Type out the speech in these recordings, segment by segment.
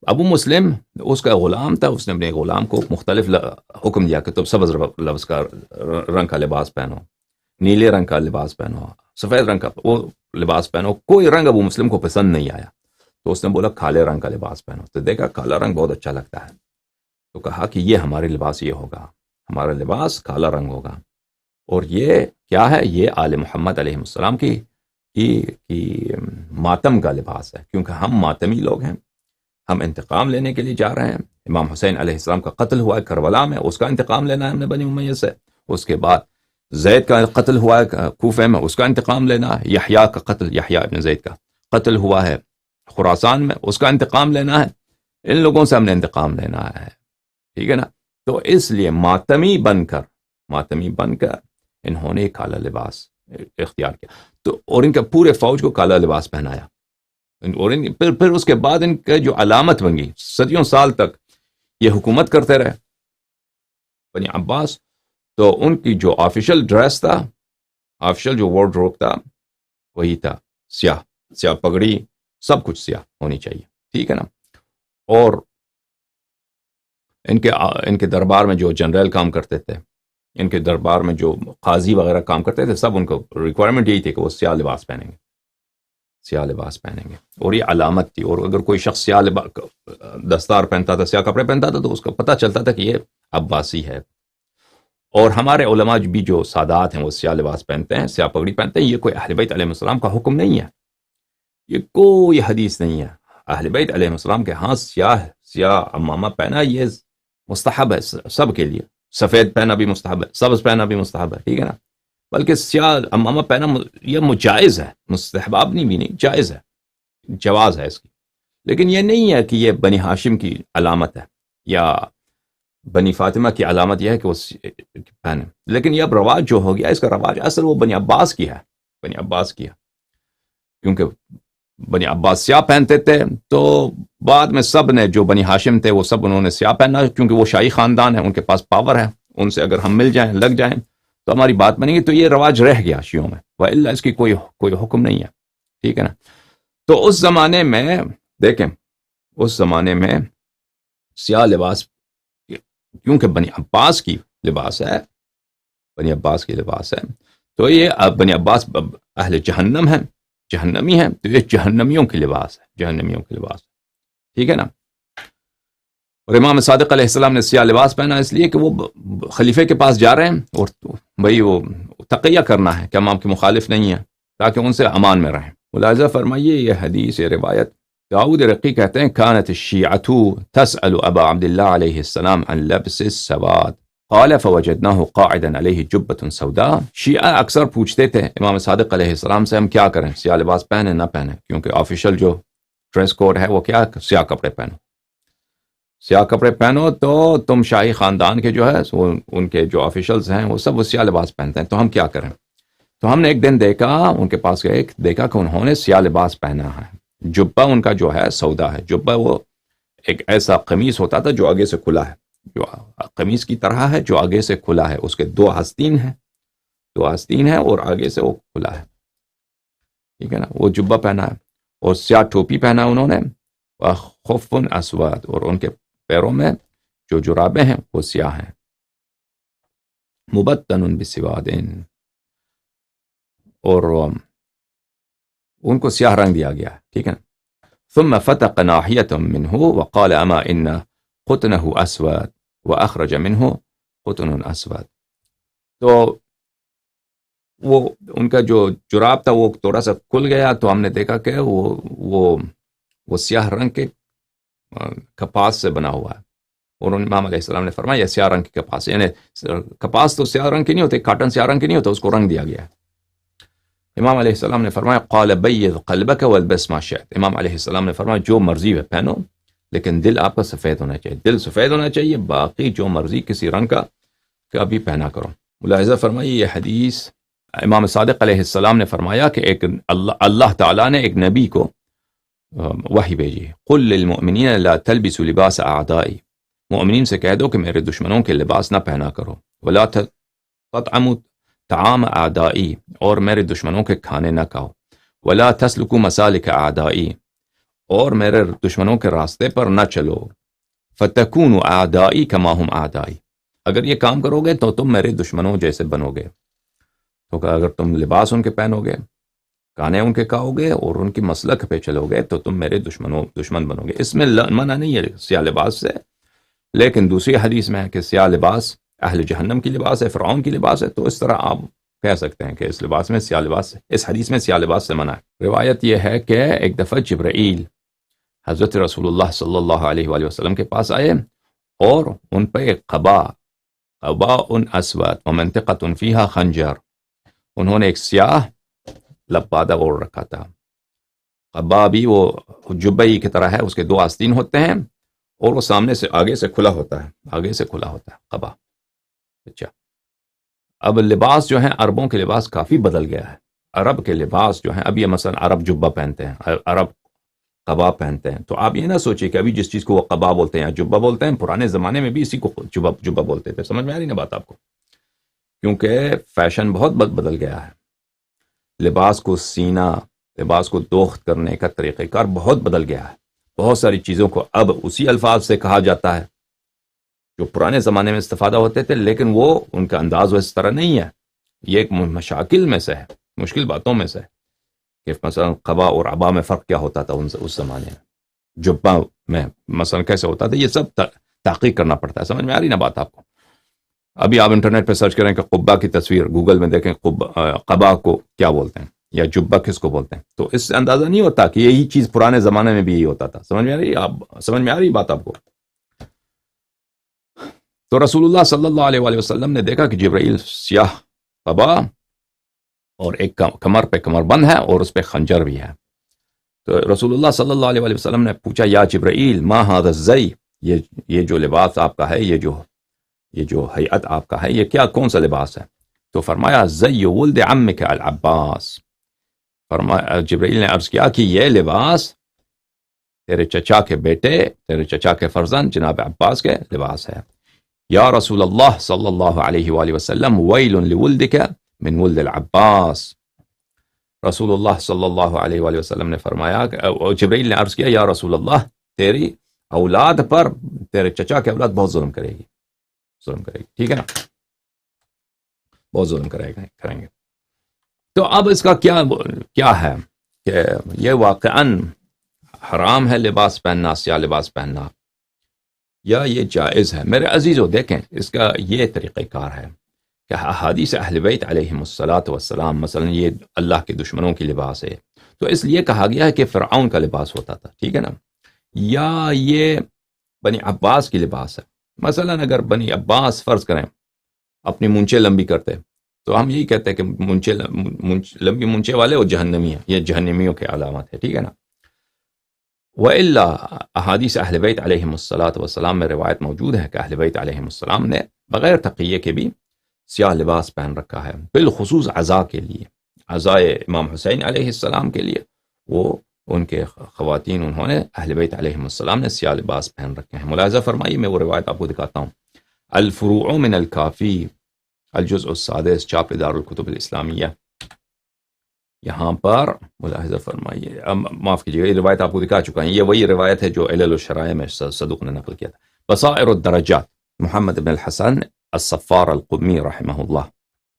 ابو مسلم اس کا غلام تھا، اس نے اپنے غلام کو مختلف حکم دیا کہ تم سبز لفظ کا رنگ کا لباس پہنو، نیلے رنگ کا لباس پہنو، سفید رنگ کا وہ لباس پہنو. کوئی رنگ ابو مسلم کو پسند نہیں آیا، تو اس نے بولا کالے رنگ کا لباس پہنو. تو دیکھا کالا رنگ بہت اچھا لگتا ہے، تو کہا کہ یہ ہمارے لباس یہ ہوگا، ہمارا لباس کالا رنگ ہوگا. اور یہ کیا ہے؟ یہ آل محمد علیہ السلام کی ماتم کا لباس ہے، کیونکہ ہم ماتمی لوگ ہیں. ہم انتقام لینے کے لیے جا رہے ہیں. امام حسین علیہ السلام کا قتل ہوا ہے کربلا میں، اس کا انتقام لینا ہے ہم نے بنی امیہ سے. اس کے بعد زید کا قتل ہوا ہے کوفہ میں، اس کا انتقام لینا ہے. یحییٰ کا قتل، یحییٰ ابن زید کا قتل ہوا ہے خراسان میں، اس کا انتقام لینا ہے. ان لوگوں سے ہم نے انتقام لینا ہے، ٹھیک ہے نا. تو اس لیے ماتمی بن کر انہوں نے کالا لباس اختیار کیا. تو اور ان کا پورے فوج کو کالا لباس پہنایا. اور پھر اس کے بعد ان کا جو علامت بن گئی، صدیوں سال تک یہ حکومت کرتے رہے بنی عباس. تو ان کی جو آفیشل ڈریس تھا، آفیشل جو وارڈروب تھا، وہی تھا سیاہ پگڑی، سب کچھ سیاہ ہونی چاہیے، ٹھیک ہے نا. اور ان کے دربار میں جو جنرل کام کرتے تھے، ان کے دربار میں جو قاضی وغیرہ کام کرتے تھے، سب ان کو ریکوائرمنٹ یہی تھی کہ وہ سیاہ لباس پہنیں گے. اور یہ علامت تھی. اور اگر کوئی شخص سیاہ دستار پہنتا تھا، سیاہ کپڑے پہنتا تھا، تو اس کو پتہ چلتا تھا کہ یہ عباسی ہے. اور ہمارے علماء بھی جو سادات ہیں وہ سیاہ لباس پہنتے ہیں، سیاہ پگڑی پہنتے ہیں. یہ کوئی اہل بیت علیہ السلام کا حکم نہیں ہے، یہ کوئی حدیث نہیں ہے. اہل بیت علیہ السلام کے ہاں سیاہ عمامہ پہنا یہ مستحب ہے سب کے لیے. سفید پہنا بھی مستحب ہے، سبز پہنا بھی مستحب ہے، ٹھیک ہے نا. بلکہ سیاہ عمامہ پہنا یہ مجائز ہے، مستحباب بھی نہیں، جائز ہے، جواز ہے اس کی. لیکن یہ نہیں ہے کہ یہ بنی ہاشم کی علامت ہے یا بنی فاطمہ کی علامت یہ ہے کہ وہ پہنے. لیکن یہ اب رواج جو ہو گیا، اس کا رواج اصل وہ بنی عباس کی ہے، کیونکہ بنی عباس سیاہ پہنتے تھے. تو بعد میں سب نے جو بنی ہاشم تھے وہ سب انہوں نے سیاہ پہنا، کیونکہ وہ شاہی خاندان ہے، ان کے پاس پاور ہے، ان سے اگر ہم مل جائیں، لگ جائیں تو ہماری بات بنے گی. تو یہ رواج رہ گیا شیعوں میں، وَإِلَّا اس کی کوئی حکم نہیں ہے، ٹھیک ہے نا. تو اس زمانے میں دیکھیں، اس زمانے میں سیاہ لباس کیونکہ بنی عباس کی لباس ہے، تو یہ بنی عباس اہل جہنم ہیں، جہنمی ہیں، تو یہ جہنمیوں کی لباس ہے، ٹھیک ہے نا. اور امام صادق علیہ السلام نے سیاہ لباس پہنا اس لیے کہ وہ خلیفے کے پاس جا رہے ہیں، اور بھائی وہ تقیہ کرنا ہے کہ امام کے مخالف نہیں ہے، تاکہ ان سے امان میں رہیں. ملاحظہ فرمائیے یہ حدیث، یہ روایت داؤد رقی کہتے ہیں كانت الشيعة تسأل ابا عبد الله علیہ السلام عن لبس السواد قال فوجدناه قاعدا عليه جبة سوداء. شیعہ اکثر پوچھتے تھے امام صادق علیہ السلام سے ہم کیا کریں، سیاہ لباس پہنے نہ پہنے، کیونکہ آفیشل جو ڈریس کوڈ ہے وہ کیا، سیاہ کپڑے پہنو. تو تم شاہی خاندان کے جو ہے ان کے جو آفیشلز ہیں وہ سب وہ سیاہ لباس پہنتے ہیں، تو ہم کیا کریں. تو ہم نے ایک دن دیکھا، ان کے پاس گئے، دیکھا کہ انہوں نے سیاہ لباس پہنا ہے. جبہ ان کا جو ہے سودا ہے. جبہ وہ ایک ایسا قمیص ہوتا تھا جو آگے سے کھلا ہے، جو قمیص کی طرح ہے، جو آگے سے کھلا ہے، اس کے دو آستین ہیں اور آگے سے وہ کھلا ہے، ٹھیک ہے نا. وہ جبہ پہنا ہے اور سیاہ ٹوپی پہنا انہوں نے، خف اسود، اور ان کے پیروں میں جو جرابیں ہیں وہ سیاہ ہیں. مبتن بسواد، اور ان کو سیاہ رنگ دیا گیا ہے، ٹھیک ہے. ثم فتق ناحية منه وقال اما ان قطنه اسود واخرج منه قطن اسود. تو وہ ان کا جو جراب تھا وہ تھوڑا سا کھل گیا، تو ہم نے دیکھا کہ وہ سیاہ رنگ کے کپاس سے بنا ہوا ہے. اور امام علیہ السلام نے فرمایا یہ سیاہ رنگ کی کپاس، یعنی کپاس تو سیاہ رنگ کی نہیں ہوتی، کاٹن سیاہ رنگ کی نہیں ہوتا، اس کو رنگ دیا گیا ہے. امام علیہ السلام نے فرمایا قال بیض قلبک والبس ما شئت. امام علیہ السلام نے فرمایا جو مرضی ہے پہنو، لیکن دل آپ کا سفید ہونا چاہیے، دل سفید ہونا چاہیے، باقی جو مرضی کسی رنگ کا بھی پہنا کرو. ملاحظہ فرمائیے یہ حدیث امام صادق علیہ السلام نے فرمایا کہ ایک اللہ تعالیٰ نے ایک نبی کو وحی بھیجی، قل للمؤمنین لا تلبسوا لباس اعدائی، مؤمنین سے کہہ دو کہ میرے دشمنوں کے لباس نہ پہنا کرو، ولا تطعموا طعام اعدائی، اور میرے دشمنوں کے کھانے نہ کھاؤ، ولا تسلکوا مسالک اعدائی، اور میرے دشمنوں کے راستے پر نہ چلو. فتکونوا اعدائی کما ہم اعدائی، اگر یہ کام کرو گے تو تم میرے دشمنوں جیسے بنو گے. تو اگر تم لباس ان کے پہنو گے، کانے ان کے کھاؤ گے اور ان کی مسلک پہ چلو گے تو تم میرے دشمن بنو گے. اس میں منع نہیں ہے سیاہ لباس سے، لیکن دوسری حدیث میں ہے کہ سیاہ لباس اہل جہنم کی لباس ہے، فرعون کی لباس ہے، تو اس طرح آپ کہہ سکتے ہیں کہ اس لباس میں سیاہ لباس ہے. اس حدیث میں سیاہ لباس سے منع ہے. روایت یہ ہے کہ ایک دفعہ جبرائیل حضرت رسول اللہ صلی اللہ علیہ وآلہ وسلم کے پاس آئے اور ان پہ قباء اسود ومنطقۃ فیہا خنجر، انہوں نے ایک سیاہ لبادہ اوڑھ رکھا تھا. قبا بھی وہ جبئی کی طرح ہے، اس کے دو آستین ہوتے ہیں اور وہ سامنے سے آگے سے کھلا ہوتا ہے قبا. اچھا، اب لباس جو ہیں عربوں کے لباس کافی بدل گیا ہے. عرب کے لباس جو ہیں، اب یہ مثلا عرب جبہ پہنتے ہیں، عرب قبا پہنتے ہیں، تو آپ یہ نہ سوچیں کہ ابھی جس چیز کو وہ قبا بولتے ہیں یا جبہ بولتے ہیں، پرانے زمانے میں بھی اسی کو جبہ بولتے تھے. سمجھ میں آ رہی نا بات آپ کو؟ کیونکہ فیشن بہت بدل گیا ہے. لباس کو سینا، لباس کو دوخت کرنے کا طریقہ کار بہت بدل گیا ہے. بہت ساری چیزوں کو اب اسی الفاظ سے کہا جاتا ہے جو پرانے زمانے میں استفادہ ہوتے تھے، لیکن وہ ان کا انداز اس طرح نہیں ہے. یہ ایک مشاکل میں سے ہے، مشکل باتوں میں سے ہے کہ مثلا قبا اور عبا میں فرق کیا ہوتا تھا اس زمانے میں، جبہ میں مثلا کیسے ہوتا تھا، یہ سب تحقیق کرنا پڑتا ہے. سمجھ میں آ رہی نا بات آپ کو؟ ابھی آپ انٹرنیٹ پہ سرچ کریں کہ قبا کی تصویر، گوگل میں دیکھیں قبا کو کیا بولتے ہیں یا جبہ کس کو بولتے ہیں، تو اس سے اندازہ نہیں ہوتا کہ یہی چیز پرانے زمانے میں بھی یہی ہوتا تھا. سمجھ میں آ رہی بات آپ کو؟ تو رسول اللہ صلی اللہ علیہ وآلہ وسلم نے دیکھا کہ جبرائیل سیاہ قبا اور ایک کمر پہ کمر بند ہے اور اس پہ خنجر بھی ہے. تو رسول اللہ صلی اللہ علیہ وآلہ وسلم نے پوچھا، یا جبرائیل ما ھذا الزی، یہ جو لباس آپ کا ہے، یہ جو ہیئت آپ کا ہے، یہ کون سا لباس ہے؟ تو فرمایا زی ولد عمک العباس. فرمایا جبرائیل نے عرض کیا کہ یہ لباس تیرے چچا کے بیٹے، تیرے چچا کے فرزند جناب عباس کے لباس ہے. یا رسول اللہ صلی اللہ علیہ وآلہ وسلم ویل لولدک من ولد العباس. رسول اللہ صلی اللہ علیہ وآلہ وسلم نے فرمایا، جبرائیل نے عرض کیا، یا رسول اللہ تیری اولاد پر تیرے چچا کے اولاد بہت ظلم کرے گی. ٹھیک ہے نا، بہت ظلم کریں گے. تو اب اس کا کیا ہے کہ یہ واقعاً حرام ہے لباس پہننا، سیاہ لباس پہننا، یا یہ جائز ہے؟ میرے عزیزو دیکھیں، اس کا یہ طریقہ کار ہے کہ احادیث اہل بیت علیہم الصلاۃ والسلام مثلا یہ اللہ کے دشمنوں کی لباس ہے، تو اس لیے کہا گیا ہے کہ فرعون کا لباس ہوتا تھا، ٹھیک ہے نا، یا یہ بنی عباس کی لباس ہے. مثلا اگر بنی عباس فرض کریں اپنی مونچھیں لمبی کرتے تو ہم یہی کہتے ہیں کہ لمبی مونچھیں والے وہ جہنمی ہیں، یہ جہنمیوں کے علامات ہے، ٹھیک ہے نا. وَإِلَّا احادیث اہل بیت علیہم الصلاۃ والسلام میں روایت موجود ہے کہ اہل بیت علیہم السلام نے بغیر تقیے کے بھی سیاہ لباس پہن رکھا ہے، بالخصوص عزا کے لیے، عزائے امام حسین علیہ السلام کے لیے وہ ان کے خواتین، انہوں نے اہل بیت علیہم السلام نے سیاہ لباس پہن رکھے ہیں. ملاحظہ فرمائیے، میں وہ روایت آپ کو دکھاتا ہوں. الفروع من الکافی، الجزء السادس، چاپ دار الکتب الاسلامیہ. یہاں پر ملاحظہ فرمائیے، معاف کیجیے، یہ روایت آپ کو دکھا چکا ہے، یہ وہی روایت ہے جو علل الشرائع میں صدوق نے نقل کیا تھا. بصائر الدرجات، محمد بن الحسن الصفار القمی رحمہ اللہ،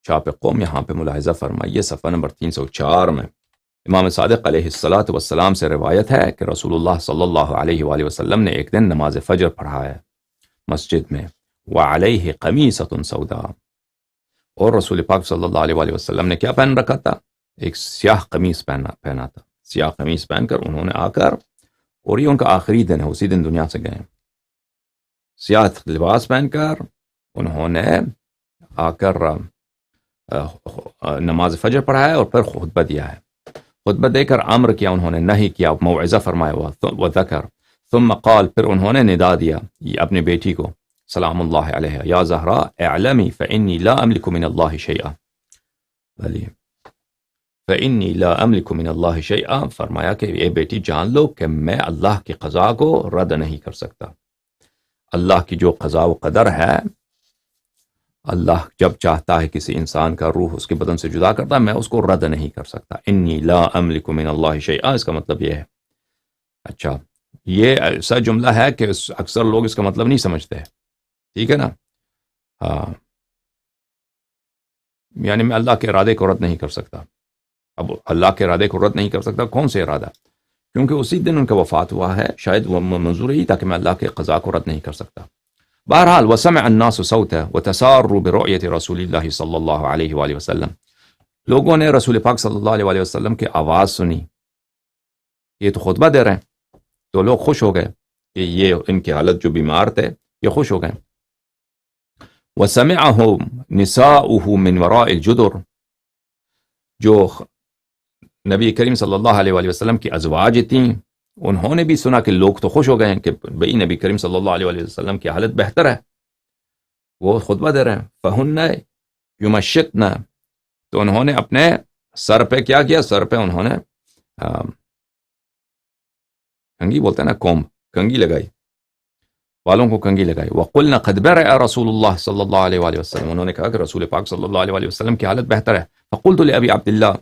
چاپ قوم. یہاں پہ ملاحظہ فرمائیے صفحہ نمبر 304 میں امام صادق علیہ الصلاۃ والسلام سے روایت ہے کہ رسول اللہ صلی اللہ علیہ وآلہ وسلم نے ایک دن نماز فجر پڑھا ہے مسجد میں، وعلیہ قمیصۃ سوداء، اور رسول پاک صلی اللہ علیہ وآلہ وسلم نے کیا پہن رکھا تھا؟ ایک سیاہ قمیص پہنا تھا. سیاہ قمیص پہن کر انہوں نے آ کر، اور یہ ان کا آخری دن ہے، اسی دن دنیا سے گئے، سیاہ لباس پہن کر انہوں نے آ کر نماز فجر پڑھا ہے اور پھر خطبہ دیا ہے. خطبہ دے کر امر کیا انہوں نے، نہیں کیا، موعظہ فرمایا ہوا ذکر. ثم قال، پھر انہوں نے ندا دیا یہ اپنی بیٹی کو سلام اللہ علیہ، یا زہرا اعلمی فانی لا املک من اللہ شیئا، فانی لا املک من اللہ شیئا، فرمایا کہ اے بیٹی جان لو کہ میں اللہ کی قضا کو رد نہیں کر سکتا. اللہ کی جو قضا و قدر ہے، اللہ جب چاہتا ہے کسی انسان کا روح اس کے بدن سے جدا کرتا ہے، میں اس کو رد نہیں کر سکتا. انی لا املک من اللہ شیئا، اس کا مطلب یہ ہے اچھا، یہ ایسا جملہ ہے کہ اکثر لوگ اس کا مطلب نہیں سمجھتے، ٹھیک ہے نا. ہاں، یعنی میں اللہ کے ارادے کو رد نہیں کر سکتا. اب اللہ کے ارادے کو رد نہیں کر سکتا، کون سے ارادہ؟ کیونکہ اسی دن ان کا وفات ہوا ہے، شاید وہ منظور ہی تاکہ میں اللہ کے قضاء کو رد نہیں کر سکتا. بہرحال وسمع الناس صوته وتساروا برؤية رسول الله صلی اللہ علیہ وآلہ وسلم، لوگوں نے رسول پاک صلی اللہ علیہ وآلہ وسلم کی آواز سنی، یہ تو خطبہ دے رہے ہیں، تو لوگ خوش ہو گئے کہ یہ ان کی حالت جو بیمار تھے یہ خوش ہو گئے. وسمعهم نساؤه من وراء الجدر، جو نبی کریم صلی اللہ علیہ وآلہ وسلم کی ازواج تھیں انہوں نے بھی سنا کہ لوگ تو خوش ہو گئے ہیں کہ بھئی نبی کریم صلی اللہ علیہ وآلہ وسلم کی حالت بہتر ہے، وہ خطبہ دے رہے ہیں. فہن یمشطن، تو انہوں نے اپنے سر پہ کیا کیا، سر پہ انہوں نے کنگھی بولتے ہیں نا، کوم، کنگھی لگائی، والوں کو کنگھی لگائی. وقلنا قد برأ رسول اللہ صلی اللہ علیہ وآلہ وسلم، انہوں نے کہا کہ رسول پاک صلی اللہ علیہ وآلہ وسلم کی حالت بہتر ہے. فقلت لأبی عبداللہ،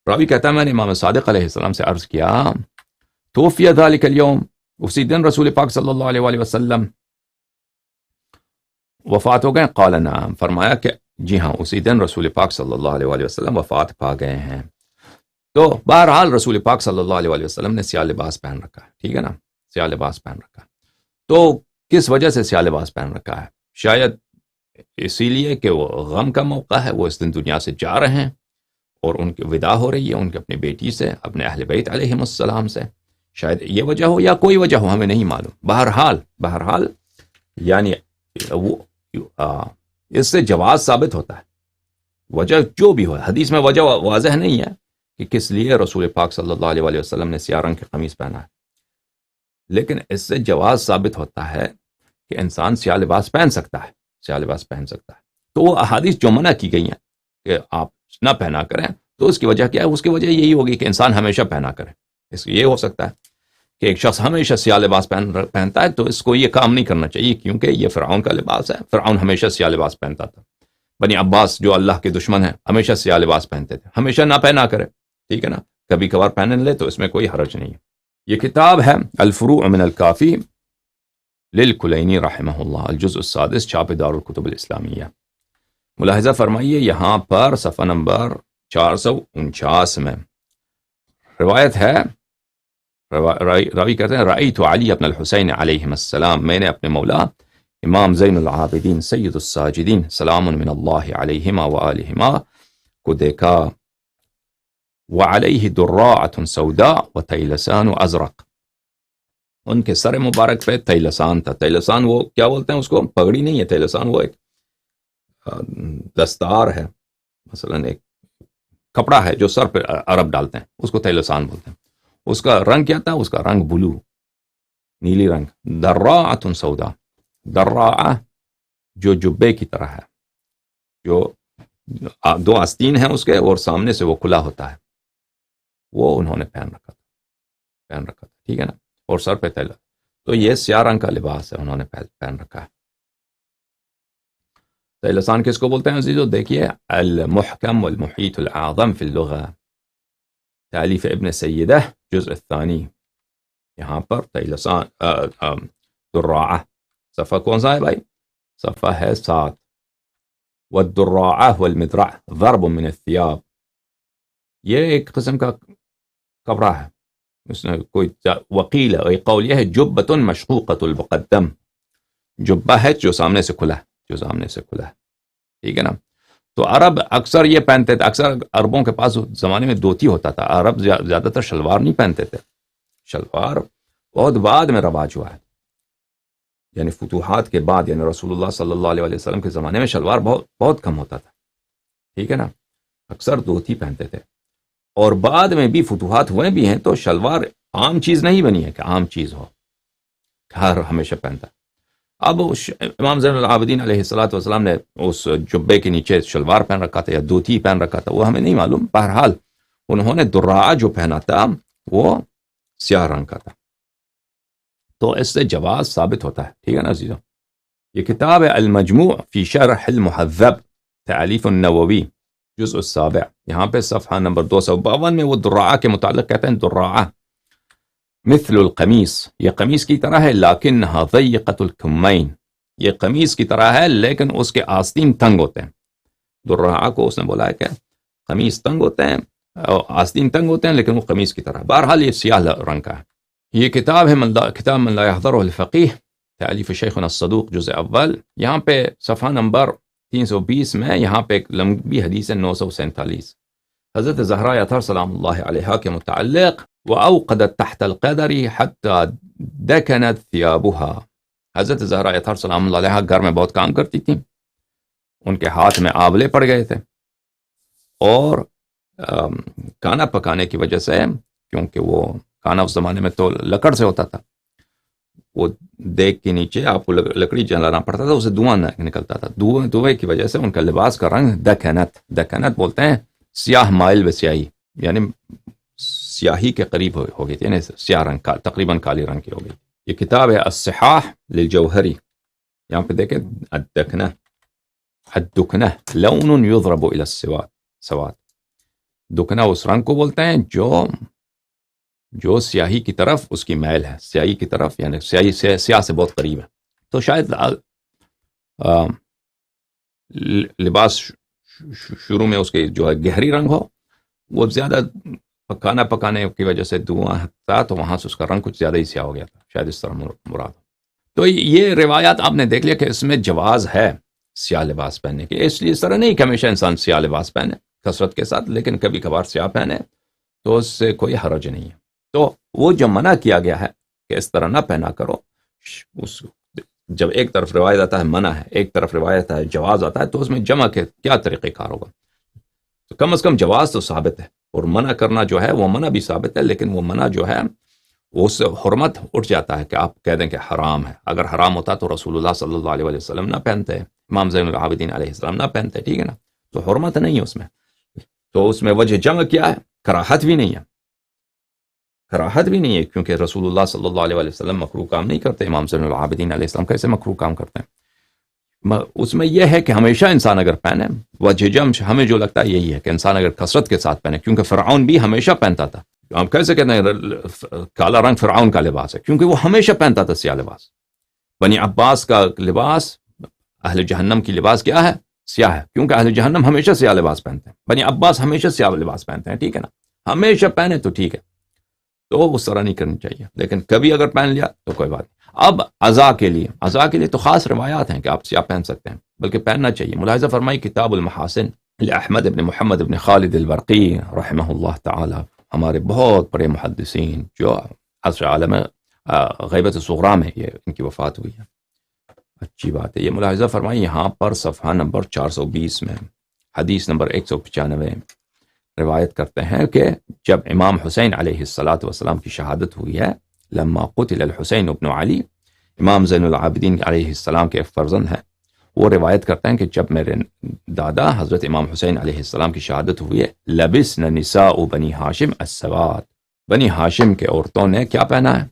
راوی کہتا ہے میں نے امام صادق علیہ السلام سے عرض کیا، توفی ذلك اليوم، اسی دن رسول پاک صلی اللہ علیہ وآلہ وسلم وفات ہو گئے؟ قال نعم، فرمایا کہ جی ہاں، اسی دن رسول پاک صلی اللہ علیہ وآلہ وسلم وفات پا گئے ہیں. تو بہرحال رسول پاک صلی اللہ علیہ وآلہ وسلم نے سیاہ لباس پہن رکھا ہے، ٹھیک ہے نا، سیاہ لباس پہن رکھا ہے. تو کس وجہ سے سیاہ لباس پہن رکھا ہے؟ شاید اسی لیے کہ وہ غم کا موقع ہے، وہ اس دن دنیا سے جا رہے ہیں اور ان کی وداع ہو رہی ہے ان کی اپنی بیٹی سے، اپنے اہل بیت علیہم السلام سے. شاید یہ وجہ ہو یا کوئی وجہ ہو، ہمیں نہیں معلوم. بہرحال یعنی وہ اس سے جواز ثابت ہوتا ہے، وجہ جو بھی ہو. حدیث میں وجہ واضح نہیں ہے کہ کس لیے رسول پاک صلی اللہ علیہ وآلہ وسلم نے سیاہ رنگ کی قمیص پہنا ہے، لیکن اس سے جواز ثابت ہوتا ہے کہ انسان سیاہ لباس پہن سکتا ہے، سیاہ لباس پہن سکتا ہے. تو وہ احادیث جو منع کی گئی ہیں کہ آپ نہ پہنا کریں، تو اس کی وجہ کیا ہے؟ اس کی وجہ یہی ہوگی کہ انسان ہمیشہ پہنا کرے. اس یہ ہو سکتا ہے کہ ایک شخص ہمیشہ سیاہ لباس پہنتا ہے تو اس کو یہ کام نہیں کرنا چاہیے، کیونکہ یہ فرعون کا لباس ہے. فرعون ہمیشہ سیاہ لباس پہنتا تھا. بنی عباس جو اللہ کے دشمن ہیں ہمیشہ سیاہ لباس پہنتے تھے. ہمیشہ نہ پہنا کرے، ٹھیک ہے نا، کبھی کبھار پہن لے تو اس میں کوئی حرج نہیں ہے. یہ کتاب ہے الفروع من الکافی للکلینی رحمہ اللہ، الجزء السادس، چھاپ دار الکتب الاسلامیہ. ملاحظہ فرمائیے یہاں پر صفحہ نمبر 449 میں روایت ہے، راوی کہتے ہیں رأیت علی ابن الحسین علیہم السلام، میں نے اپنے مولا امام زین العابدین سید الساجدین سلام من اللہ علیہما وآلہما کو دیکھا، وعلیہ دراعۃ سوداء وطیلسان ازرق، ان کے سر مبارک پہ تیلسان تھا. تیلسان وہ کیا بولتے ہیں اس کو؟ پگڑی نہیں ہے تیلسان، وہ ایک دستار ہے، مثلا ایک کپڑا ہے جو سر پہ عرب ڈالتے ہیں، اس کو تیلسان بولتے ہیں. اس کا رنگ کیا تھا؟ اس کا رنگ بلو، نیلی رنگ. دراعۃ سوداء، دراعہ جو جبے کی طرح ہے، جو دو آستین ہیں اس کے اور سامنے سے وہ کھلا ہوتا ہے، وہ انہوں نے پہن رکھا تھا، ٹھیک ہے نا، اور سر پہ تیل. تو یہ سیاہ رنگ کا لباس ہے، انہوں نے پہن رکھا ہے. تیلسان کس کو بولتے ہیں عزیزو؟ دیکھیے المحکم والمحیط الاعظم فی اللغہ، تالیف ابن سیدہ، جزء الثانی. یہاں پر تیلسان دراعہ، صفحہ کون سا ہے بھائی؟ صفحہ ہے 7. والدراعہ والمدرع ضرب من الثیاب، یہ ایک قسم کا کپڑا ہے. اس نے کوئی وقیل ہے، قول یہ ہے جبۃ مشقوقۃ المقدم، جبہ ہے جو سامنے سے کھلا ہے، ٹھیک ہے نا. تو عرب اکثر یہ پہنتے تھے، اکثر عربوں کے پاس زمانے میں دھوتی ہوتا تھا. عرب زیادہ تر شلوار نہیں پہنتے تھے، شلوار بہت بعد میں رواج ہوا ہے، یعنی فتوحات کے بعد، یعنی رسول اللہ صلی اللہ علیہ وسلم کے زمانے میں شلوار بہت کم ہوتا تھا، ٹھیک ہے نا، اکثر دھوتی پہنتے تھے. اور بعد میں بھی فتوحات ہوئے بھی ہیں تو شلوار عام چیز نہیں بنی ہے کہ عام چیز ہو، ہر ہمیشہ پہنتا. اب امام زین العابدین علیہ الصلوۃ والسلام نے اس جبے کے نیچے شلوار پہن رکھا تھا یا دھوتی پہن رکھا تھا، وہ ہمیں نہیں معلوم. بہرحال انہوں نے دراعہ جو پہنا تھا وہ سیاہ رنگ کا تھا، تو اس سے جواز ثابت ہوتا ہے، ٹھیک ہے نا عزیزو. یہ کتاب ہے المجموع فی شرح المہذب، تالیف النووی، جزء السابع. یہاں پہ صفحہ نمبر 252 میں وہ دراعہ کے متعلق کہتے ہیں، دراعہ مثل القمیص، یہ قمیص کی طرح ہے، لیکنها ضیقۃ الکمین، یہ قمیص کی طرح ہے لیکن اس کے آستین تنگ ہوتے ہیں. دررہ کو اس نے بولا ہے کہ قمیص تنگ ہوتے ہیں، آستین تنگ ہوتے ہیں لیکن وہ قمیص کی طرح. بہرحال یہ سیاہ رنگ کا ہے. یہ کتاب ہے کتاب من لا يحضره الفقیہ، تالیف شیخنا الصدوق، جزء اول. یہاں پہ صفحہ نمبر 320 میں یہاں پہ ایک لمبی حدیث ہے 947 حضرت زہرا اطہر سلام اللہ علیہا کے متعلق. وَأَوْقَدَتْ تَحْتَ الْقَدَرِ حَتَّى دَكَنَتْ ثِيَابُهَا. حضرت زہرا اطہر سلام اللہ علیہا گھر میں بہت کام کرتی تھیں، ان کے ہاتھ میں آولے پڑ گئے تھے، اور کھانا پکانے کی وجہ سے، کیونکہ وہ کھانا اس زمانے میں تو لکڑ سے ہوتا تھا، وہ دیگ کے نیچے آپ کو لکڑی جلانا پڑتا تھا، اسے دھواں نکلتا تھا. دھوئے کی وجہ سے ان کا لباس کا رنگ دکنت بولتے ہیں سیاہ مائل و سیاہی، یعنی سیاہی کے قریب ہو گئی تھی، یعنی سیاہ رنگ کا، تقریباً کالی رنگ کی ہو گئی. یہ کتاب ہے الصحاح للجوہری. یہاں پہ دیکھیں الدکنہ لون یضرب الی السواد. دکنا اس رنگ کو بولتے ہیں جو سیاہی کی طرف اس کی میل ہے، سیاہی کی طرف، یعنی سیاہی سے سیاہ سے بہت قریب ہے. تو شاید لباس شروع میں اس کے جو ہے گہری رنگ ہو، وہ زیادہ کھانا پکانے کی وجہ سے دھواں تھا تو وہاں سے اس کا رنگ کچھ زیادہ ہی سیاہ ہو گیا تھا، شاید اس طرح مراد ہو. تو یہ روایات آپ نے دیکھ لیا کہ اس میں جواز ہے سیاہ لباس پہننے کے. اس لیے اس طرح نہیں کہ ہمیشہ انسان سیاہ لباس پہنے کثرت کے ساتھ، لیکن کبھی کبھار سیاہ پہنے تو اس سے کوئی حرج نہیں ہے. تو وہ جو منع کیا گیا ہے کہ اس طرح نہ پہنا کرو، جب ایک طرف روایت آتا ہے منع ہے، ایک طرف روایت ہے جواز آتا ہے، تو اس میں جمع کے کیا طریقہ کار ہوگا؟ تو کم از کم جواز تو ثابت ہے، اور منع کرنا جو ہے وہ منع بھی ثابت ہے، لیکن وہ منع جو ہے اس سے حرمت اٹھ جاتا ہے کہ آپ کہہ دیں کہ حرام ہے. اگر حرام ہوتا تو رسول اللہ صلی اللہ علیہ وسلم نہ پہنتے، امام زین العابدین علیہ السلام نہ پہنتے، ٹھیک ہے نا؟ تو حرمت نہیں ہے اس میں. تو اس میں وجہ جمع کیا ہے؟ کراہت بھی نہیں ہے، کراہت بھی نہیں ہے، کیونکہ رسول اللہ صلی اللہ علیہ وسلم مکروہ کام نہیں کرتے. امام زین العابدین علیہ السلام کیسے مکروہ کام کرتے ہیں؟ اس میں یہ ہے کہ ہمیشہ انسان اگر پہنے، وجہ جمع ہمیں جو لگتا ہے یہی ہے کہ انسان اگر کثرت کے ساتھ پہنے، کیونکہ فرعون بھی ہمیشہ پہنتا تھا. ہم کیسے کہتے ہیں کالا رنگ فرعون کا لباس ہے؟ کیونکہ وہ ہمیشہ پہنتا تھا سیاہ لباس. بنی عباس کا لباس، اہل جہنم کی لباس کیا ہے؟ سیاہ ہے، کیونکہ اہل جہنم ہمیشہ سیاہ لباس پہنتے ہیں. بنی عباس ہمیشہ سیاہ لباس پہنتے ہیں، ٹھیک ہے نا؟ ہمیشہ پہنے تو ٹھیک ہے، تو اس طرح نہیں کرنی چاہیے، لیکن کبھی اگر پہن لیا تو کوئی بات نہیں. اب عزا کے لیے تو خاص روایات ہیں کہ آپ سیاہ پہن سکتے ہیں، بلکہ پہننا چاہیے. ملاحظہ فرمائی کتاب المحاسن لأحمد بن محمد بن خالد البرقی رحمہ اللہ تعالی، ہمارے بہت بڑے محدثین جو عصر عالم غیبت صغرا میں یہ ان کی وفات ہوئی ہے. اچھی بات ہے. یہ ملاحظہ فرمائی یہاں پر صفحہ نمبر 420 میں حدیث نمبر 195 روایت کرتے ہیں کہ جب امام حسین علیہ السلام کی شہادت ہوئی ہے، لما قتل الحسین ابن علی، امام زین العابدین علیہ السلام کے فرزند ہیں، وہ روایت کرتے ہیں کہ جب میرے دادا حضرت امام حسین علیہ السلام کی شہادت ہوئی ہے، لبسن نساء بنی ہاشم السواد، بنی ہاشم کے عورتوں نے کیا پہنا ہے؟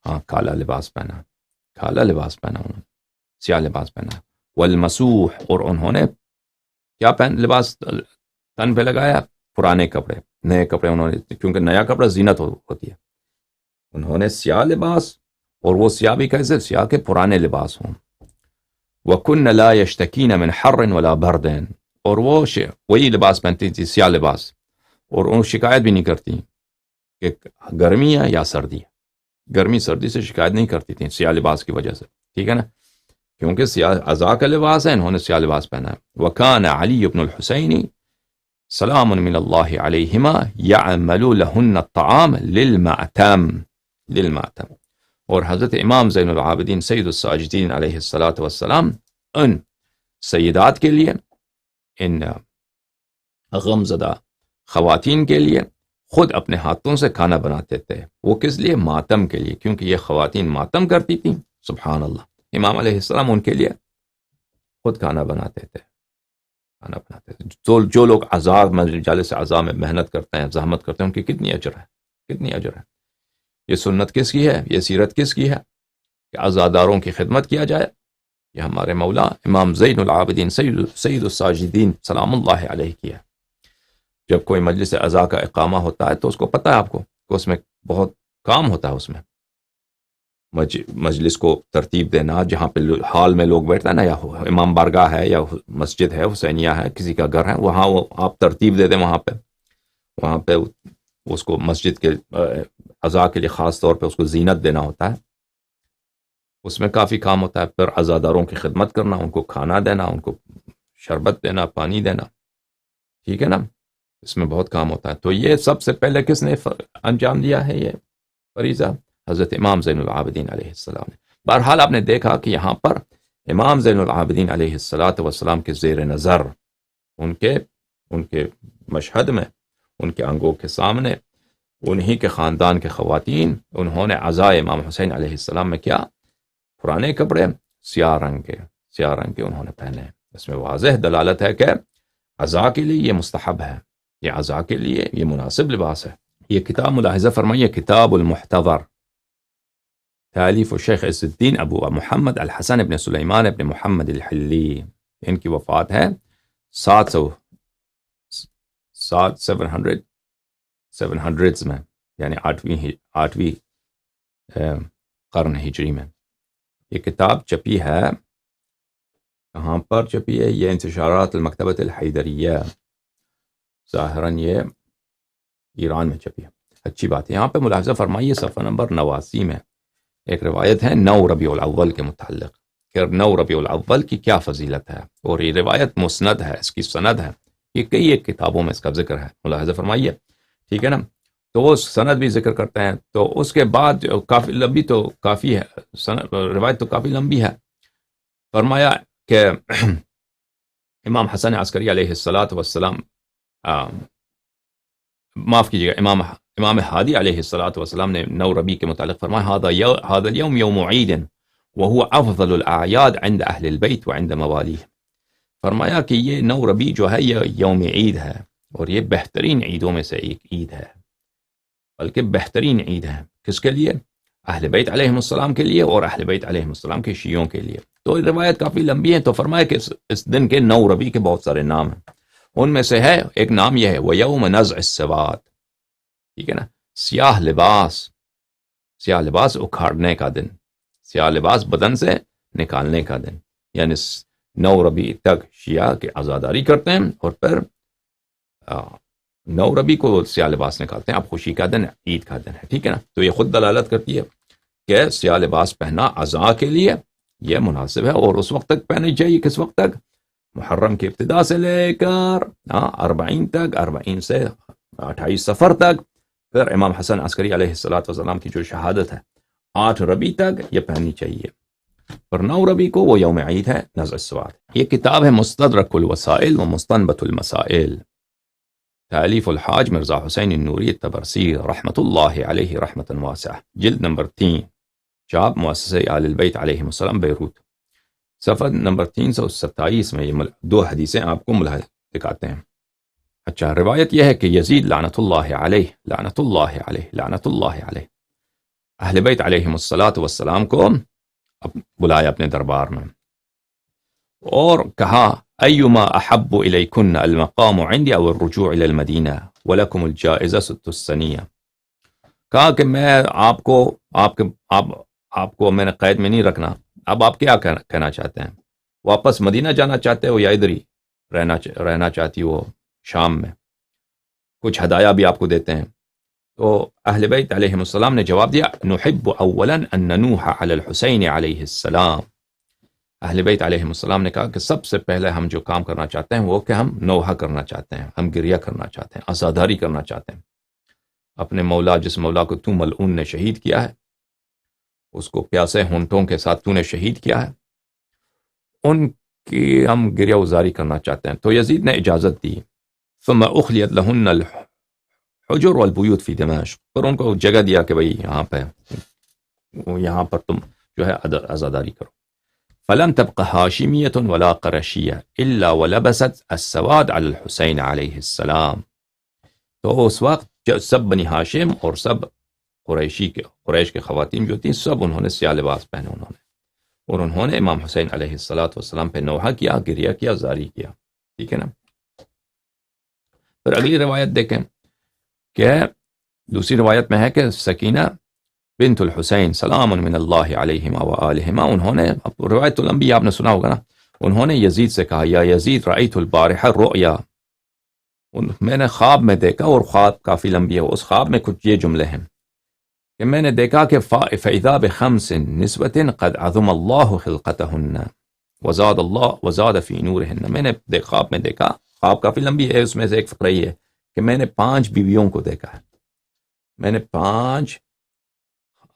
ہاں، کالا لباس پہنا، کالا لباس پہنا، انہوں نے سیاہ لباس پہنا. والمسوح، اور انہوں نے کیا لباس تن پہ لگایا؟ پرانے کپڑے، نئے کپڑے انہوں نے، کیونکہ نیا کپڑا زینت ہوتی ہے، انہوں نے سیاہ لباس، اور وہ سیاہ بھی کیسے؟ سیاہ کے پرانے لباس ہوں. وَكُنَّ لَا يَشْتَكِينَ مِنْ حَرٍ وَلَا بَرْدٍ، اور وہ وہی لباس پہنتی تھی، سیاہ لباس، اور ان شکایت بھی نہیں کرتی کہ گرمی ہے یا سردی ہے. گرمی سردی سے شکایت نہیں کرتی تھی سیاہ لباس کی وجہ سے، ٹھیک ہے نا؟ کیونکہ سیاہ عزا کا لباس ہے، انہوں نے سیاہ لباس پہنا ہے. وَكَانَ عَلِيُّ بْنُ الْحُسَيْنِ سلام من اللہ علیہما یعمل لہن الطعام للمعتم، اور حضرت امام زین العابدین سید الساجدین علیہ السلام ان سیدات کے لیے، ان غمزدہ خواتین کے لیے خود اپنے ہاتھوں سے کھانا بناتے تھے. وہ کس لیے؟ ماتم کے لیے، کیونکہ یہ خواتین ماتم کرتی تھیں. سبحان اللہ. امام علیہ السلام ان کے لیے خود کھانا بناتے تھے. جو لوگ عذاب مجالس عذاب میں محنت کرتے ہیں، زحمت کرتے ہیں، ان کی کتنی اجر ہے، کتنی اجر ہے. یہ سنت کس کی ہے؟ یہ سیرت کس کی ہے کہ عزاداروں کی خدمت کیا جائے؟ یہ ہمارے مولا امام زین العابدین سید الساجدین سلام اللہ علیہ کی ہے. جب کوئی مجلس عزا کا اقامہ ہوتا ہے تو اس کو پتہ ہے آپ کو کہ اس میں بہت کام ہوتا ہے اس میں، مجلس کو ترتیب دینا، جہاں پہ ہال میں لوگ بیٹھتا ہے نا، یا امام بارگاہ ہے یا مسجد ہے، حسینیہ ہے، کسی کا گھر ہے، وہاں وہ آپ ترتیب دے دیں، وہاں پہ اس کو مسجد کے عزا کے لیے خاص طور پہ اس کو زینت دینا ہوتا ہے، اس میں کافی کام ہوتا ہے. پھر عزاداروں کی خدمت کرنا، ان کو کھانا دینا، ان کو شربت دینا، پانی دینا، ٹھیک ہے نا، اس میں بہت کام ہوتا ہے. تو یہ سب سے پہلے کس نے انجام دیا ہے یہ فریضہ؟ حضرت امام زین العابدین علیہ السلام نے. بہرحال آپ نے دیکھا کہ یہاں پر امام زین العابدین علیہ السلام کے زیر نظر، ان کے مشہد میں، ان کے آنگوں کے سامنے، انہی کے خاندان کے خواتین، انہوں نے عزا امام حسین علیہ السلام میں کیا؟ پرانے کپڑے سیاہ رنگ کے انہوں نے پہنے. اس میں واضح دلالت ہے کہ عزا کے لیے یہ مستحب ہے، یہ عزا کے لیے یہ مناسب لباس ہے. یہ کتاب ملاحظہ فرمائیے، کتاب المحتضر، تالیف الشیخ عز الدین ابو محمد الحسن ابن سلیمان ابن محمد الحلی. ان کی وفات ہے 700 میں، یعنی 8ویں قرن ہجری میں. یہ کتاب چپی ہے، کہاں پر چپی ہے؟ یہ انتشارات المکتبۃ الحیدریہ، ظاہراً یہ ایران میں چپی ہے. اچھی بات ہے. یہاں پہ ملاحظہ فرمائیے صفحہ نمبر 89 میں ایک روایت ہے 9 ربیع الاول کے متعلق، کہ 9 ربیع الاول کی کیا فضیلت ہے، اور یہ روایت مسند ہے، اس کی سند ہے، یہ کئی ایک کتابوں میں اس کا ذکر ہے. ملاحظہ فرمائیے، ٹھیک ہے نا. تو وہ سند بھی ذکر کرتے ہیں. تو اس کے بعد کافی لمبی تو کافی ہے روایت، تو کافی لمبی ہے. فرمایا کہ امام حسن عسکری علیہ السلام، معاف کیجیے گا، امام ہادی علیہ السلام نے 9 ربیع کے متعلق فرمایا هذا اليوم يوم عید وهو افضل الاعیاد عند اہل البیت وعند موالیہ. فرمایا کہ یہ 9 ربیع جو ہے یہ یوم عید ہے، اور یہ بہترین عیدوں میں سے ایک عید ہے، بلکہ بہترین عید ہے. کس کے لیے؟ اہل بیت علیہم السلام کے لیے، اور اہل بیت علیہم السلام کے شیعوں کے لیے. تو روایت کافی لمبی ہے. تو فرمایا کہ اس دن کے 9 ربیع کے بہت سارے نام ہیں. ان میں سے ہے ایک نام یہ ہے وَيَوْمَ نَزْعِ السَّوَادِ، ٹھیک ہے نا، سیاہ لباس اکھاڑنے کا دن، سیاہ لباس بدن سے نکالنے کا دن. یعنی 9 ربیع تک شیعہ کے عزاداری کرتے ہیں، اور پھر 9 ربیع کو سیاہ لباس نکالتے ہیں. اب خوشی کا دن ہے، عید کا دن ہے، ٹھیک ہے نا. تو یہ خود دلالت کرتی ہے کہ سیاہ لباس پہنا عزا کے لیے یہ مناسب ہے، اور اس وقت تک پہنی چاہیے. کس وقت تک؟ محرم کی ابتدا سے لے کر 40 تک، 40 سے 28 صفر تک. پھر امام حسن عسکری علیہ السلام کی جو شہادت ہے 8 ربیع تک یہ پہننی چاہیے. پر 9 ربیع کو وہ یوم عید ہے، نزع السواد. یہ کتاب ہے مستدرک الوسائل و مستنبط المسائل، تالیف الحاج مرزا حسین النوری الطبرسی رحمۃ اللہ علیہ رحمۃ واسعہ، جلد نمبر 3، چاپ مؤسسہ آل البیت علیہم السلام، بیروت. صفحہ نمبر 327 میں یہ 2 حدیثیں آپ کو دکھاتے ہیں. اچھا، روایت یہ ہے کہ یزید لعنت اللہ علیہ اہل بیت علیہم السلام کو بلایا اپنے دربار میں، اور کہا ایما احب الیکن المقام عندی او الرجوع الی المدینہ ولکم الجائزہ 6 السنیہ. کہا کہ میں آپ کو میں نے قید میں نہیں رکھنا. اب آپ کیا کہنا چاہتے ہیں؟ واپس مدینہ جانا چاہتے ہو یا ادھر ہی رہنا چاہتی ہو شام میں؟ کچھ ہدایہ بھی آپ کو دیتے ہیں. تو اہل بیت علیہم السلام نے جواب دیا نحب اولا ان ننوح علی الحسین علیہ السلام. اہل بیت علیہم السلام نے کہا کہ سب سے پہلے ہم جو کام کرنا چاہتے ہیں وہ کہ ہم نوحہ کرنا چاہتے ہیں، ہم گریہ کرنا چاہتے ہیں، عزاداری کرنا چاہتے ہیں. اپنے مولا، جس مولا کو تو ملعون نے شہید کیا ہے، اس کو پیاسے ہونٹوں کے ساتھ تو نے شہید کیا ہے، ان کی ہم گریہ وزاری کرنا چاہتے ہیں. تو یزید نے اجازت دی. ثم اخلیت لہن الحجر والبیوت فی دمشق، پر ان کو جگہ دیا کہ بھئی یہاں پر تم جو ہے عزاداری کرو. فلم تبق ہاشمیۃ ولا قرشیہ الا ولبست السواد علی الحسین علیہ السلام. تو اس وقت سب بنی ہاشم اور سب قریش کے خواتین جو تھیں، سب انہوں نے سیاہ لباس پہنے، اور انہوں نے امام حسین علیہ السلام پہ نوحہ کیا، گریہ کیا، زاری کیا. ٹھیک ہے نا. پھر اگلی روایت دیکھیں کہ دوسری روایت میں ہے کہ سکینہ بنت الحسین سلام من اللہ علیہما وآلہما، انہوں نے، روایت الانبیاء آپ نے سنا ہوگا نا، انہوں نے یزید سے کہا یا یزید رأیت البارحہ رؤیا، میں نے خواب میں دیکھا، اور خواب کافی لمبی ہے، اس خواب میں کچھ یہ جملے ہیں کہ میں نے دیکھا کہ فَإِذَا بِخَمْسٍ نِسْوَةٍ قَدْ عَظُمَ اللَّهُ خِلْقَتَهُنَّ وزاد فی نورہن، میں نے خواب میں دیکھا، خواب کافی لمبی ہے، اس میں سے ایک فقرہ یہ ہے کہ میں نے 5 بیویوں کو دیکھا ہے، میں نے 5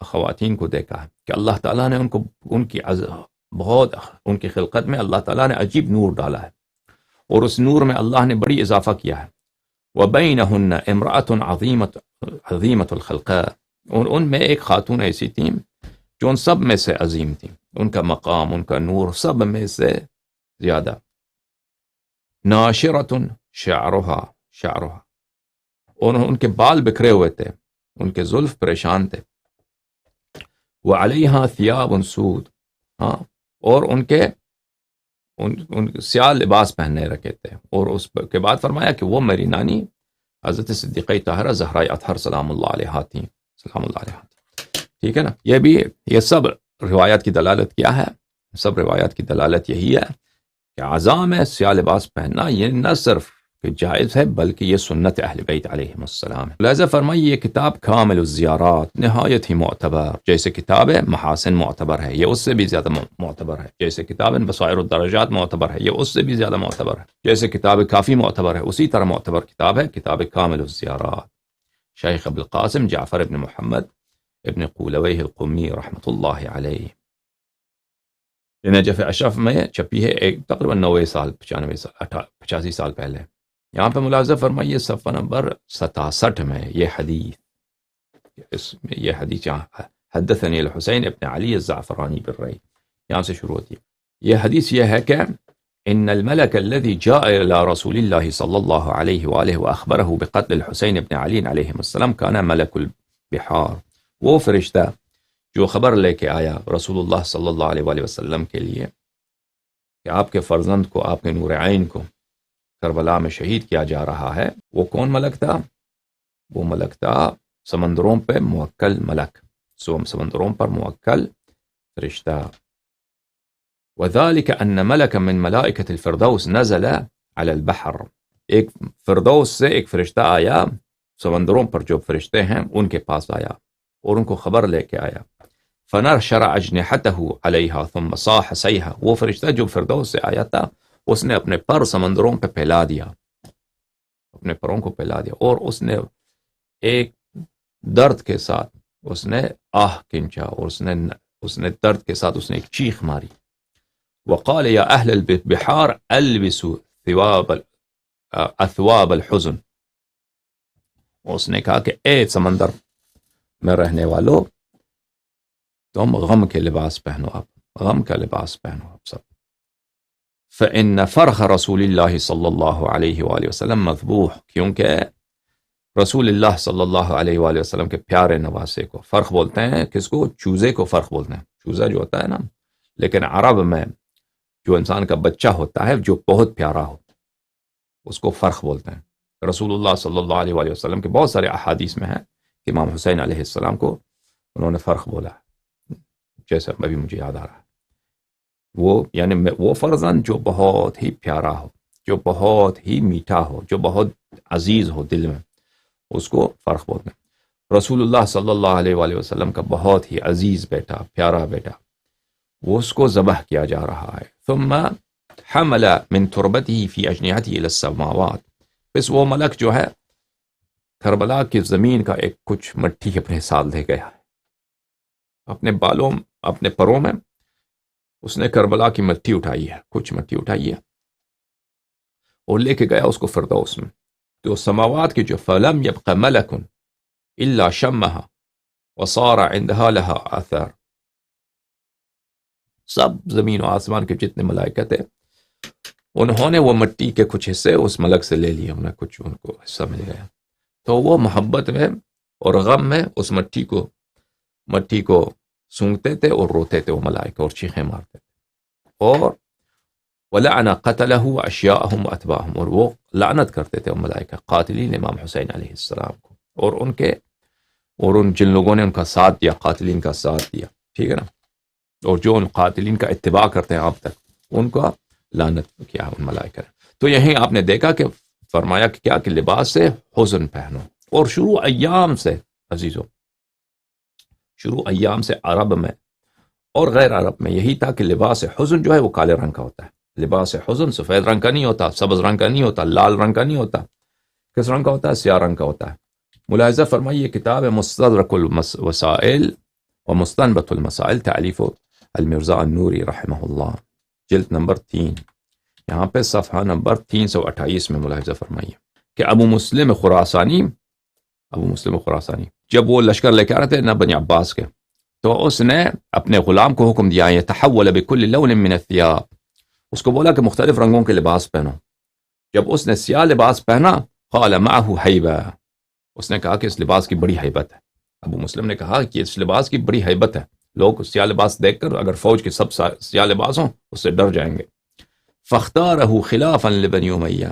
خواتین کو دیکھا ہے کہ اللہ تعالیٰ نے ان کی بہت ان کی خلقت میں اللہ تعالیٰ نے عجیب نور ڈالا ہے، اور اس نور میں اللہ نے بڑی اضافہ کیا ہے۔ وَبَيْنَهُنَّ امْرَأَةٌ عَظِيمَةُ الْخَلْقَةِ، اور ان میں ایک خاتون ایسی تھیں جو ان سب میں سے عظیم تھیں، ان کا مقام، ان کا نور سب میں سے زیادہ۔ ناشرۃ شعرها، اور ان کے بال بکھرے ہوئے تھے، ان کے زلف پریشان تھے۔ وعلیہا ثیاب سود، ہاں، اور ان کے سیاہ لباس پہننے رکھے تھے، اور اس کے بعد فرمایا کہ وہ میری نانی حضرت صدیقہ طاہرہ زہرا اطہر سلام اللہ علیہا تھیں، سلام اللہ علیہا تھیں۔ ٹھیک ہے نا، یہ سب روایات کی دلالت کیا ہے؟ سب روایات کی دلالت یہی ہے کہ عزام ہے سیاہ لباس پہننا، یہ نہ صرف کہ جائز ہے بلکہ یہ سنت اہل بیت علیہم السلام ہے۔ لہذا فرمائی یہ کتاب کامل الزیارات نہایت ہی معتبر، جیسے کتاب محاسن معتبر ہے، یہ اس سے بھی زیادہ معتبر ہے، جیسے کتاب بصائر الدرجات معتبر ہے، یہ اس سے بھی زیادہ معتبر ہے، جیسے کتاب کافی معتبر ہے، اسی طرح معتبر کتاب ہے کتاب کامل الزیارات، شیخ ابو القاسم جعفر ابن محمد ابن قولویہ القمی رحمۃ اللہ علیہ، یہ نجف اشرف میں چھپی ہے، ایک تقریباً 90 سال 95 سال 85 سال پہلے۔ یہاں پہ ملاحظہ فرمائیے صفحہ نمبر 67 میں یہ حدیث یہاں حدثنی الحسین ابن علی الزعفرانی بالرئی، یہاں سے شروع ہوتی ہے۔ یہ حدیث یہ ہے کہ ان الملک الذي جاء الى رسول الله صلی اللہ علیہ وآلہ واخبره بقتل الحسین ابن علی علیہ السلام كان ملک البحار، وہ فرشتہ جو خبر لے کے آیا رسول اللہ صلی اللہ علیہ وآلہ وسلم کے لیے کہ آپ کے فرزند کو، آپ کے نور عین کو کربلا میں شہید کیا جا رہا ہے، وہ کون ملک تھا؟ وہ ملک تھا سمندروں پہ موکل ملک، سمندروں پر موکل فرشتہ۔ وذلك ان ملک من ملائکۃ الفردوس نزل علی البحر، ایک فردوس سے ایک فرشتہ آیا، سمندروں پر جو فرشتے ہیں ان کے پاس آیا اور ان کو خبر لے کے آیا۔ فنشر اجنحته علیہا ثم صاح صیحا، وہ فرشتہ جو فردوس سے آیا تھا اس نے اپنے پر سمندروں پہ پھیلا دیا، اپنے پروں کو پھیلا دیا، اور اس نے ایک درد کے ساتھ اس نے آہ کنچا، اور اس نے درد کے ساتھ اس نے ایک چیخ ماری۔ وقال یا اہل البحار البسوا اثواب الحزن، اس نے کہا کہ اے سمندر میں رہنے والو، تم غم کے لباس پہنو، اب غم کا لباس پہنو اب سب۔ فإن فرخ رسول اللہ صلی اللہ علیہ وآلہ وسلم مذبوح، کیونکہ رسول اللہ صلی اللہ علیہ وآلہ وسلم کے پیارے نواسے کو، فرخ بولتے ہیں کس کو؟ چوزے کو فرخ بولتے ہیں، چوزہ جو ہوتا ہے نا، لیکن عرب میں جو انسان کا بچہ ہوتا ہے جو بہت پیارا ہو اس کو فرخ بولتے ہیں۔ رسول اللہ صلی اللہ علیہ وآلہ وسلم کے بہت سارے احادیث میں ہیں کہ امام حسین علیہ السلام کو انہوں نے فرخ بولا، جیسا ابھی مجھے یاد آ رہا ہے، وہ یعنی وہ فرزند جو بہت ہی پیارا ہو، جو بہت ہی میٹھا ہو، جو بہت عزیز ہو دل میں، اس کو فرخ بولتے ہیں۔ رسول اللہ صلی اللہ علیہ وآلہ وسلم کا بہت ہی عزیز بیٹا، پیارا بیٹا، وہ اس کو ذبح کیا جا رہا ہے۔ ثم حمل من تربته في اجنحته الى السماوات، پس وہ ملک جو ہے کربلا کی زمین کا ایک کچھ مٹی اپنے ساتھ لے گیا ہے، اپنے بالوں، اپنے پروں میں اس نے کربلا کی مٹی اٹھائی ہے، کچھ مٹی اٹھائی ہے اور لے کے گیا اس کو فردوس میں۔ تو سماوات کی جو فلم يبق ملک الا شمها وصار عندها لها اثر، سب زمین و آسمان کے جتنے ملائکہ تھے انہوں نے وہ مٹی کے کچھ حصے اس ملک سے لے لیے، انہیں کچھ ان کو حصہ مل گیا، تو وہ محبت میں اور غم میں اس مٹی کو سونگتے تھے اور روتے تھے وہ ملائکہ، اور چیخیں مارتے تھے، اور وَلَعْنَ قَتَلَهُ وَأَشْيَاءَهُمْ وَأَتْبَاعَهُمْ، اور وہ لعنت کرتے تھے وہ ملائکہ قاتلین امام حسین علیہ السلام کو اور ان کے اور جن لوگوں نے ان کا ساتھ دیا، قاتلین کا ساتھ دیا، ٹھیک ہے نا، اور جو ان قاتلین کا اتباع کرتے ہیں اب تک، ان کا لعنت کیا ان ملائکہ نے۔ تو یہیں آپ نے دیکھا کہ فرمایا کہ کیا کہ لباس سے حزن پہنو، اور شروع ایام سے عزیزو، شروع ایام سے عرب میں اور غیر عرب میں یہی تھا کہ لباس حزن جو ہے وہ کالے رنگ کا ہوتا ہے۔ لباس حزن سفید رنگ کا نہیں ہوتا، سبز رنگ کا نہیں ہوتا، لال رنگ کا نہیں ہوتا، کس رنگ کا ہوتا ہے؟ سیاہ رنگ کا ہوتا ہے۔ ملاحظہ فرمائیے کتاب مستدرک الوسائل و مستنبط المسائل تالیف المرزا النوری رحمہ اللہ، جلد نمبر 3، یہاں پہ صفحہ نمبر 328 میں ملاحظہ فرمائیے کہ ابو مسلم خراسانی جب وہ لشکر لے کے آ رہے تھے نہ بنی عباس کے، تو اس نے اپنے غلام کو حکم دیا یتحول بكل لون من الثياب، اس کو بولا کہ مختلف رنگوں کے لباس پہنو۔ جب اس نے سیاہ لباس پہنا قال معه حیبہ، اس نے کہا کہ اس لباس کی بڑی حیبت ہے۔ ابو مسلم نے کہا کہ اس لباس کی بڑی حیبت ہے، لوگ سیاہ لباس دیکھ کر اگر فوج کے سب سیاہ لباس ہوں اس سے ڈر جائیں گے۔ فاختارہ خلافا لبنی امیہ،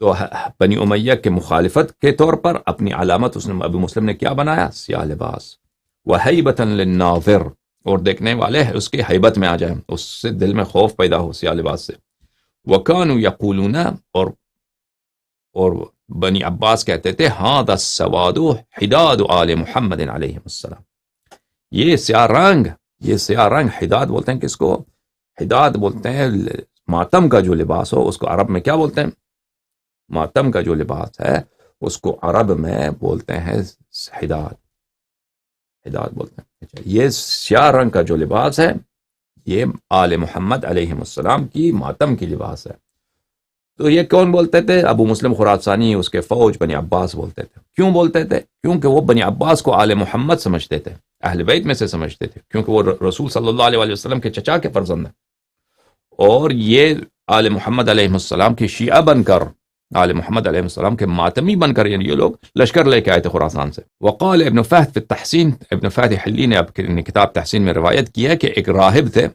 تو بنی امیہ کے مخالفت کے طور پر اپنی علامت اس نے ابو مسلم نے کیا بنایا؟ سیاہ لباس۔ وحیبۃ للناظر، اور دیکھنے والے اس کے حیبت میں آ جائیں، اس سے دل میں خوف پیدا ہو سیاہ لباس سے۔ وکانوا یقولون، اور بنی عباس کہتے تھے ھذا السواد حداد آل محمد علیہ السلام، یہ سیاہ رنگ حداد بولتے ہیں کس کو؟ حداد بولتے ہیں ماتم کا جو لباس ہو اس کو عرب میں کیا بولتے ہیں؟ ماتم کا جو لباس ہے اس کو عرب میں بولتے ہیں حداد بولتے ہیں۔ یہ سیاہ رنگ کا جو لباس ہے یہ آل محمد علیہ السلام کی ماتم کی لباس ہے۔ تو یہ کون بولتے تھے؟ ابو مسلم خراسانی، اس کے فوج بنی عباس بولتے تھے۔ کیوں بولتے تھے؟ کیونکہ وہ بنی عباس کو آل محمد سمجھتے تھے، اہل بیت میں سے سمجھتے تھے، کیونکہ وہ رسول صلی اللہ علیہ وسلم کے چچا کے فرزند ہیں، اور یہ آل محمد علیہ السلام کی شیعہ بن کر، آل محمد علیہ السلام کے ماتمی بن کر، یعنی یہ لوگ لشکر لے کے آئے تھے خراسان سے۔ وقال ابن فہد فی التحسین، ابن فہد حلی نے اپنی کتاب تحسین میں روایت کی ہے کہ ایک راہب تھے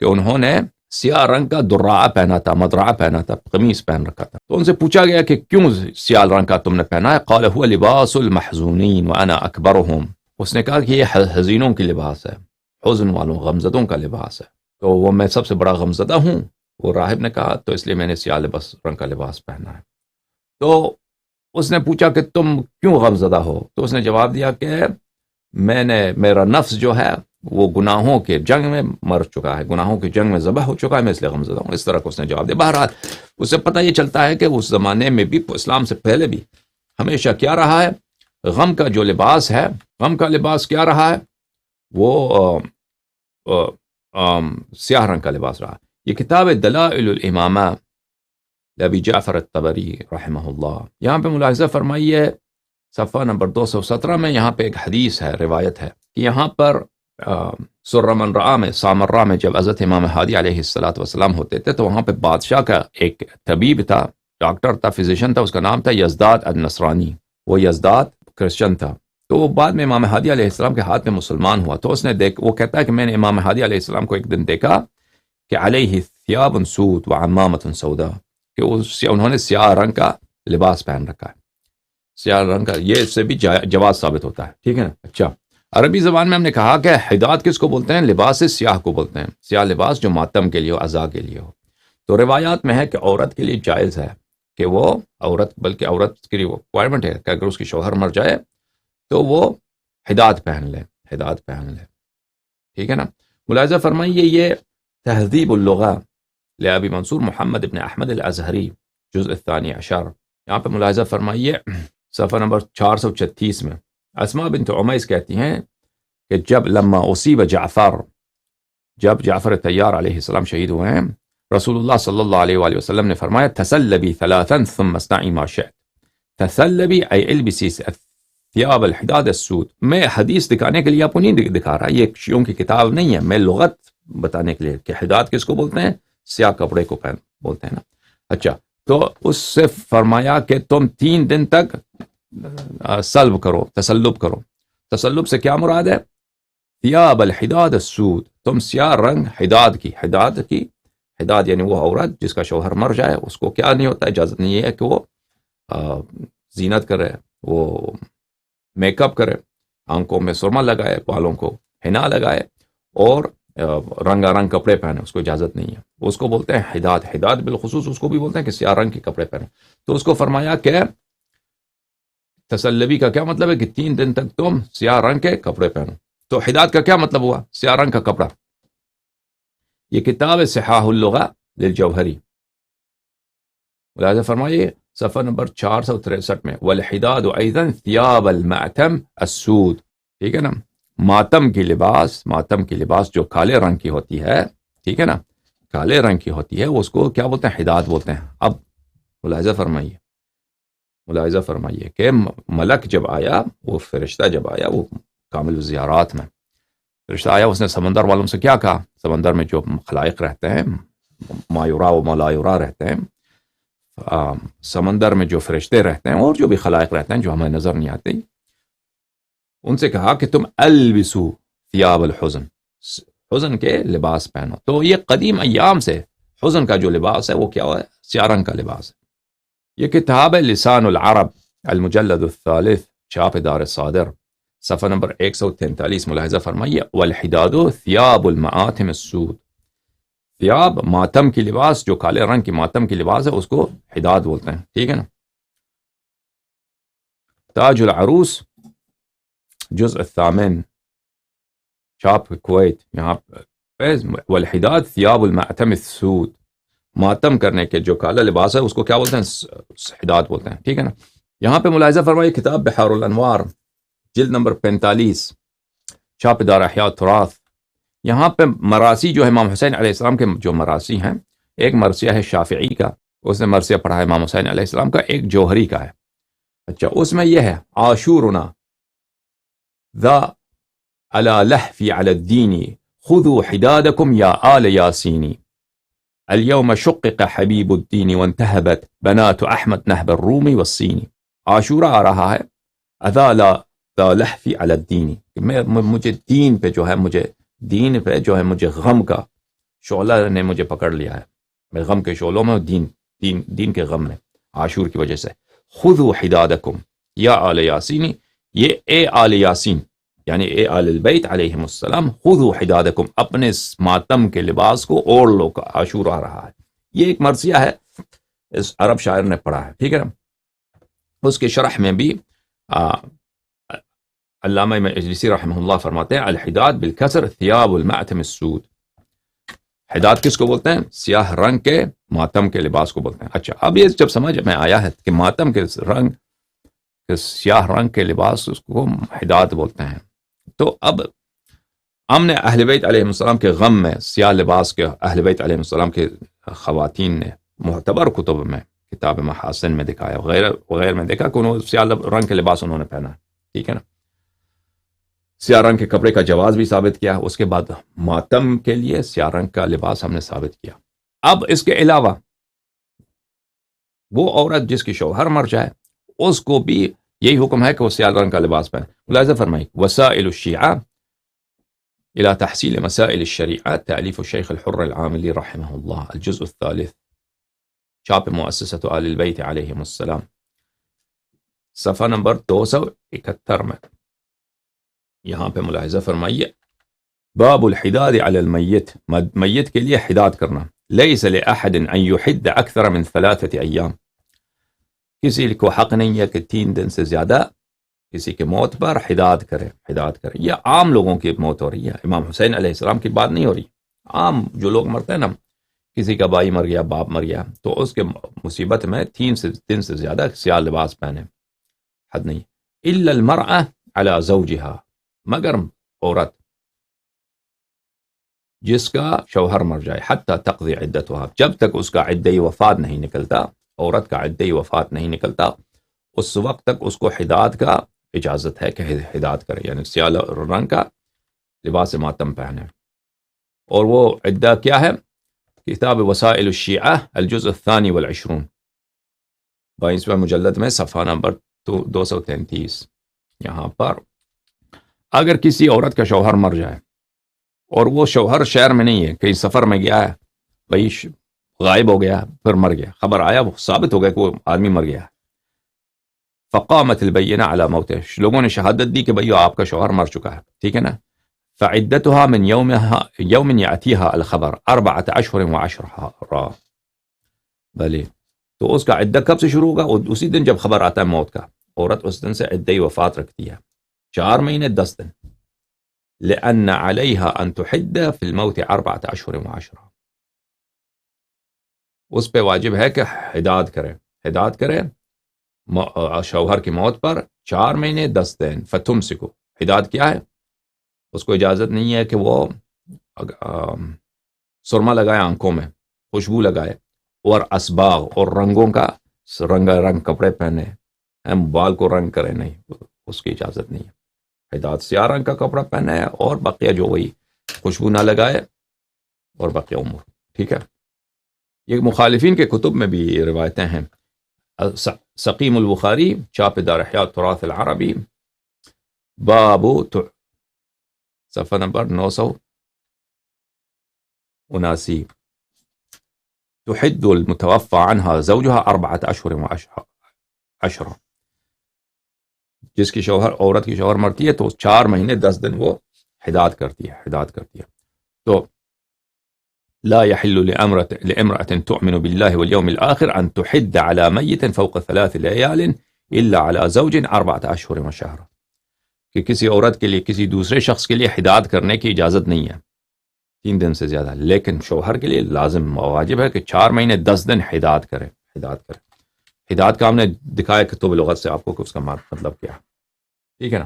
کہ انہوں نے سیاہ رنگ کا درعہ پہنا تھا، مدرعہ پہنا تھا، قمیص پہن رکھا تھا۔ تو ان سے پوچھا گیا کہ کیوں سیاہ رنگ کا تم نے پہنا ہے؟ قال هو لباس المحزونین وانا اکبرهم، اس نے کہا کہ یہ حزینوں کی لباس ہے، حزن والوں، غمزدوں کا لباس ہے، تو وہ میں سب سے بڑا غمزدہ ہوں۔ وہ راہب نے کہا تو اس لیے میں نے سیاہ رنگ کا لباس پہنا ہے۔ تو اس نے پوچھا کہ تم کیوں غمزدہ ہو؟ تو اس نے جواب دیا کہ میرا نفس جو ہے وہ گناہوں کے جنگ میں مر چکا ہے، گناہوں کی جنگ میں ذبح ہو چکا ہے، میں اس لیے غمزدہ ہوں۔ اس طرح کو اس نے جواب دیا۔ بہرحال اس سے پتہ یہ چلتا ہے کہ اس زمانے میں بھی، اسلام سے پہلے بھی، ہمیشہ کیا رہا ہے؟ غم کا جو لباس ہے، غم کا لباس کیا رہا ہے؟ وہ سیاہ رنگ کا لباس رہا۔ یہ کتاب دلائل الامامہ لابی جعفر الطبری رحمہ اللہ، یہاں پہ ملاحظہ فرمائیے صفحہ نمبر 217 میں، یہاں پہ ایک حدیث ہے، روایت ہے کہ یہاں پر سرمن رعا میں، سامرہ میں جب حضرت امام ہادی علیہ السلام ہوتے تھے تو وہاں پہ بادشاہ کا ایک طبیب تھا، ڈاکٹر تھا، فزیشین تھا، اس کا نام تھا یزداد النصرانی، وہ یزداد کرسچن تھا۔ تو وہ بعد میں امام ہادی علیہ السلام کے ہاتھ میں مسلمان ہوا۔ تو اس نے وہ کہتا ہے کہ میں نے امام ہادی علیہ السلام کو ایک دن دیکھا کہ علیہ ثیاب سود وعمامۃ سودا، کہ انہوں نے سیاہ رنگ کا لباس پہن رکھا ہے، سیاہ رنگ کا، یہ اس سے بھی جواز ثابت ہوتا ہے، ٹھیک ہے نا۔ اچھا، عربی زبان میں ہم نے کہا کہ حداد کس کو بولتے ہیں؟ لباس سیاہ کو بولتے ہیں، سیاہ لباس جو ماتم کے لیے ہو، عزا کے لیے ہو۔ تو روایات میں ہے کہ عورت کے لیے جائز ہے کہ وہ بلکہ عورت کی ریکوائرمنٹ ہے کہ اگر اس کی شوہر مر جائے تو وہ حداد پہن لے، ٹھیک ہے نا۔ ملاحظہ فرمائیے یہ تہذیب اللغہ لابی منصور محمد ابن احمد الازہری، جزء الثانی عشر، یہاں پہ ملاحظہ فرمائیے صفحہ نمبر 436 میں، اسماء بنت عمیس کہتی ہیں کہ جب لما اصیب جب جعفر طیار علیہ السلام شہید ہوئے ہیں، رسول اللہ صلی اللہ علیہ وآلہ وسلم نے فرمایا تسلبی ثلاثا ثم اصنعی ما شئت، تسلبی ای البسی ثیاب الحداد السود۔ میں حدیث دکھانے کے لیے آپ کو نہیں دکھا رہا، یہ شیعوں کی کتاب نہیں ہے، میں لغت بتانے کے لیے کہ حداد کس کو بولتے ہیں؟ سیاہ کپڑے کو بولتے ہیں نا۔ اچھا، تو اس سے فرمایا کہ تم 3 دن تک سلب کرو، تسلب کرو۔ تسلب سے کیا مراد ہے؟ ثیاب الحداد السود، تم سیاہ رنگ حداد یعنی وہ عورت جس کا شوہر مر جائے، اس کو کیا نہیں ہوتا، اجازت نہیں ہے کہ وہ زینت کرے، وہ میک اپ کرے، آنکھوں میں سرما لگائے، بالوں کو حنا لگائے اور رنگا رنگ کپڑے پہنے، اس کو اجازت نہیں ہے. اس کو بولتے ہیں حداد. حداد بالخصوص اس کو بھی بولتے ہیں کہ سیاہ رنگ کے کپڑے پہنے. تو اس کو فرمایا کہ تسلبی کا کیا مطلب ہے کہ 3 دن تک تم سیاہ رنگ کے کپڑے پہنو. تو حداد کا کیا مطلب ہوا؟ سیاہ رنگ کا کپڑا. یہ کتاب ہے صحاح اللغہ للجوہری، ملاحظہ فرمائیے صفحہ نمبر 463 میں، والحداد ایضا ثیاب المعتم السود. ٹھیک ہے نا، ماتم کی لباس جو کالے رنگ کی ہوتی ہے، ٹھیک ہے نا، کالے رنگ کی ہوتی ہے، اس کو کیا بولتے ہیں؟ حداد بولتے ہیں. اب ملاحظہ فرمائیے کہ ملک جب آیا، وہ فرشتہ جب آیا، وہ کامل الزیارات میں فرشتہ آیا، اس نے سمندر والوں سے کیا کہا؟ سمندر میں جو خلائق رہتے ہیں، ما یرا و ما لا یرا رہتے ہیں، سمندر میں جو فرشتے رہتے ہیں اور جو بھی خلائق رہتے ہیں جو ہمیں نظر نہیں آتے، ان سے کہا کہ تم البسو ثیاب الحزن، حزن کے لباس پہنو. تو یہ قدیم ایام سے حزن کا جو لباس ہے وہ کیا ہے؟ سیاہ رنگ کا لباس ہے. یہ کتاب ہے لسان العرب المجلد الثالث، چھاپ دار صادر، صفحہ نمبر 143. ملاحظہ فرمائیے، والحداد ثیاب المآتم السود. ثیاب ماتم کی لباس، جو کالے رنگ کی ماتم کی لباس ہے، اس کو حداد بولتے ہیں. ٹھیک ہے نا. تاج العروس جزء الثامن، چھاپ کویت، یہاں والحداد ثیاب المعتم السود، ماتم کرنے کے جو کالا لباس ہے اس کو کیا بولتے ہیں؟ حداد بولتے ہیں. ٹھیک ہے نا. یہاں پہ ملاحظہ فرمائیے کتاب بحار الانوار جلد نمبر 45، چھاپ دار احیاء التراث. یہاں پہ مراسی جو ہے امام حسین علیہ السلام کے جو مراسی ہیں، ایک مرثیہ ہے شافعی کا، اس نے مرثیہ پڑھا ہے امام حسین علیہ السلام کا، ایک جوہری کا ہے. اچھا، اس میں یہ ہے عاشورنا ذا علی لحفی علی الدین خذوا حدادکم یا آل یاسینی اليوم شقق حبیب الدین وانتہبت بنات احمد نہب الرومی والصینی. عاشورہ آ رہا ہے، اذا ذا لحفی علی الدین، مجھے دین پہ جو ہے، مجھے غم کا شعلہ نے مجھے پکڑ لیا ہے، میں غم کے شعلوں میں، دین کے غم میں، عاشور کی وجہ سے. خذوا حدادکم یا آل یاسینی، یہ اے آل یاسین یعنی اے آل البیت علیہم السلام، خذوا حدادکم، اپنے ماتم کے لباس کو اوڑھ لو، کا عاشور آ رہا ہے. یہ ایک مرثیہ ہے، اس عرب شاعر نے پڑھا ہے. ٹھیک ہے نا. اس کے شرح میں بھی علامہ مجلسی رحمہ اللہ فرماتے ہیں الحداد بالکسر ثیاب المعتم السود. حداد کس کو بولتے ہیں؟ سیاہ رنگ کے ماتم کے لباس کو بولتے ہیں. اچھا، اب یہ جب سمجھ میں آیا ہے کہ ماتم کے رنگ، سیاہ رنگ کے لباس اس کو حداد بولتے ہیں، تو اب ہم نے اہل بیت علیہ السلام کے غم میں سیاہ لباس کے اہل بیت علیہ السلام کے خواتین نے معتبر کتب میں، کتاب محاسن میں دکھایا، وغیرہ میں دیکھا کہ انہوں سیاہ رنگ کے لباس انہوں نے پہنا. ٹھیک ہے نا. سیاہ رنگ کے کپڑے کا جواز بھی ثابت کیا. اس کے بعد ماتم کے لیے سیاہ رنگ کا لباس ہم نے ثابت کیا. اب اس کے علاوہ وہ عورت جس کی شوہر مر جائے، اس کو بھی یہی حکم ہے کہ وہ سیاہ رنگ کا لباس پہنے. ملاحظہ فرمائیں، وسائل الشیعہ الى تحصیل مسائل الشریعہ، تالیف الشیخ الحر العاملی رحمہ اللہ، الجزء الثالث، چھاپ مؤسسۃ آل البیت علیہم السلام، صفحہ نمبر 271 میں. یہاں پہ ملاحظہ فرمائیے، باب الحداد علی المیت، میت کے لیے حداد کرنا. لیس لأحد ان یحد اکثر من 3 ایام، کسی کو حق نہیں ہے کہ 3 دن سے زیادہ کسی کے موت پر حداد کرے. یہ عام لوگوں کی موت ہو رہی ہے، امام حسین علیہ السلام کی بات نہیں ہو رہی. عام جو لوگ مرتے ہیں نا، کسی کا بھائی مر گیا، باپ مر گیا، تو اس کے مصیبت میں 3 دن سے زیادہ سیاہ لباس پہنے، حد نہیں. الا المرأة علی زوجها، مگر عورت جس کا شوہر مر جائے، حتی تقضی عدتها، جب تک اس کا عدہ وفات نہیں نکلتا، عورت کا عدہ وفات نہیں نکلتا، اس وقت تک اس کو حداد کا اجازت ہے کہ حداد کرے، یعنی سیاہ رنگ کا لباس ماتم پہنے. اور وہ عدہ کیا ہے؟ کتاب وسائل الشیعہ الجزء الثانی والعشرون، 22ویں مجلد میں، صفحہ نمبر 233. یہاں پر اگر کسی عورت کا شوہر مر جائے اور وہ شوہر شہر میں نہیں ہے، کہیں سفر میں گیا ہے، بھائی غائب ہو گیا، پھر مر گیا، خبر آیا، وہ ثابت ہو گیا کہ وہ آدمی مر گیا، فقامت البینہ علی موتہ، لوگوں نے شہادت دی کہ بھئی آپ کا شوہر مر چکا ہے، ٹھیک ہے نا. فعدتها من يوم يأتيها الخبر 4 أشهر و10 بھلے تو اس کا عدہ کب سے شروع ہوگا؟ اسی دن جب خبر آتا ہے موت کا. عورت اس دن سے عدہ وفات رکھتی ہے 4 مہینے 10 دن. لأن عليها أن تحد في الموت 4 أشهر و10، اس پہ واجب ہے کہ حداد کرے شوہر کی موت پر 4 مہینے 10 دن. فتمسکو، حداد کیا ہے؟ اس کو اجازت نہیں ہے کہ وہ سرما لگائے آنکھوں میں، خوشبو لگائے، اور اسباغ اور رنگوں کا رنگ کپڑے پہنے، ہم بال کو رنگ کرے، نہیں، اس کی اجازت نہیں ہے. حداد سیاہ رنگ کا کپڑا پہنے اور بقیہ جو وہی خوشبو نہ لگائے اور بقیہ عمر. ٹھیک ہے. یہ مخالفین کے کتب میں بھی روایتیں ہیں. سقیم البخاری، چاپ دار احیاء التراث العربی، باب صفحہ نمبر 979. تحد المتوفى عنها زوجها 4 أشهر و10، جس کی عورت کی شوہر مرتی ہے تو 4 مہینے 10 دن وہ حداد کرتی ہے. تو لا يحل لامرأة تؤمن بالله واليوم الآخر أن تحد على ميت فوق 3 ليال إلا على زوج 4 أشهر و10، کہ کسی عورت کے لیے کسی دوسرے شخص کے لیے حداد کرنے کی اجازت نہیں ہے 3 دن سے زیادہ، لیکن شوہر کے لیے لازم واجب ہے کہ 4 مہینے 10 دن حداد کرے. حداد کا ہم نے دکھایا کتب لغت سے آپ کو کہ اس کا مطلب کیا. ٹھیک ہے نا.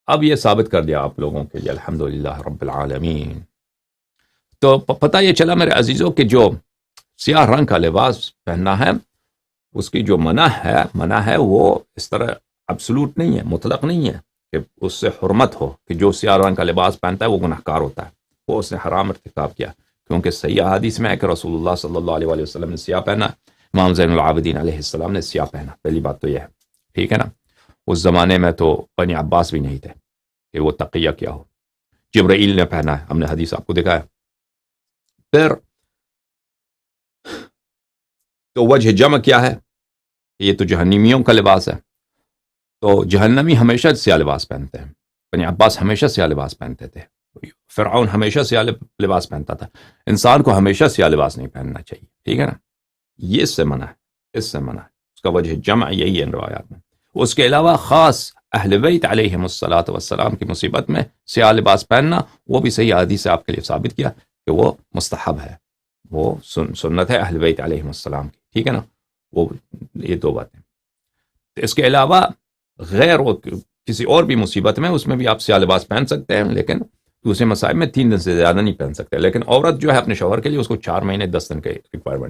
اب یہ ثابت کر دیا آپ لوگوں کے لیے، الحمدللہ رب العالمین. تو پتہ یہ چلا میرے عزیزوں کہ جو سیاہ رنگ کا لباس پہننا ہے اس کی جو منع ہے وہ اس طرح ابسولوٹ نہیں ہے، مطلق نہیں ہے کہ اس سے حرمت ہو کہ جو سیاہ رنگ کا لباس پہنتا ہے وہ گناہگار ہوتا ہے، وہ اس نے حرام ارتکاب کیا. کیونکہ صحیح احادیث میں ہے کہ رسول اللہ صلی اللہ علیہ وآلہ وسلم نے سیاہ پہنا، امام زین العابدین علیہ السلام نے سیاہ پہنا. پہلی بات تو یہ ہے. ٹھیک ہے نا. اس زمانے میں تو بنی عباس بھی نہیں تھے کہ وہ تقیہ کیا ہو. جبرائیل نے پہنا ہے، ہم نے حدیث آپ کو دکھایا. پھر تو وجہ جمع کیا ہے؟ یہ تو جہنمیوں کا لباس ہے. تو جہنمی ہمیشہ سیاہ لباس پہنتے ہیں. بنی عباس ہمیشہ سیاہ لباس پہنتے تھے. فرعون ہمیشہ سیاہ لباس پہنتا تھا. انسان کو ہمیشہ سیاہ لباس نہیں پہننا چاہیے. ٹھیک ہے نا. یہ اس سے منع ہے، اس کا وجہ جمع یہی ہے ان روایات میں. اس کے علاوہ خاص اہل بیت علیہم الصلاۃ والسلام کی مصیبت میں سیاہ لباس پہننا، وہ بھی صحیح حدیث سے آپ کے لیے ثابت کیا کہ وہ مستحب ہے، وہ سنت ہے اہل بیت علیہم السلام کی. ٹھیک ہے نا. وہ یہ 2 باتیں. اس کے علاوہ غیر وہ کسی اور بھی مصیبت میں اس میں بھی آپ سیاہ لباس پہن سکتے ہیں، لیکن دوسرے مصائب میں 3 دن سے زیادہ نہیں پہن سکتے. لیکن عورت جو ہے اپنے شوہر کے لیے اس کو 4 مہینے 10 دن کے ریکوائرمنٹ ہے.